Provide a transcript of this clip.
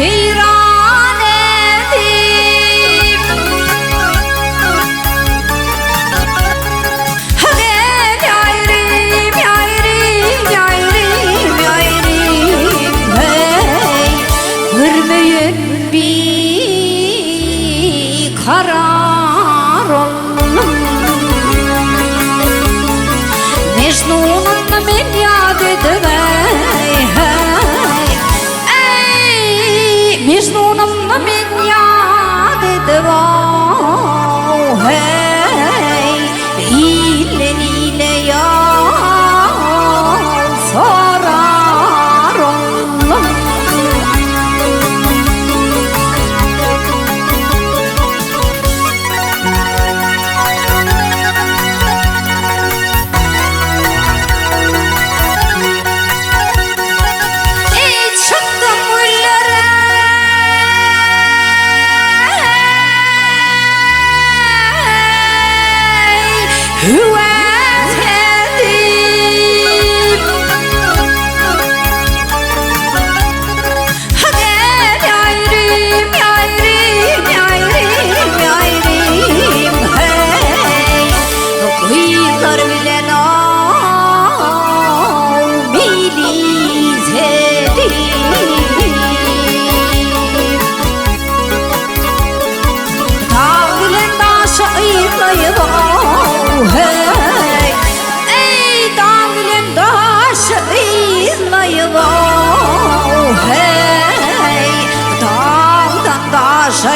ceyran edip Hadi yayrim yayrim yayrim yayrim hey Görmeyen bir karar oldum Mecnun'un men yad edip Mecnun'um men yad edip hey ile ile yar sorar oldum Hüvet edip Hadi yayrim yayrim yayrim yayrim hey Kıyılar bilen al miliz edip Dağ bilen daşa ayırlayıp hey, ey dağılın daşı izlayıp hey, dağdan daşa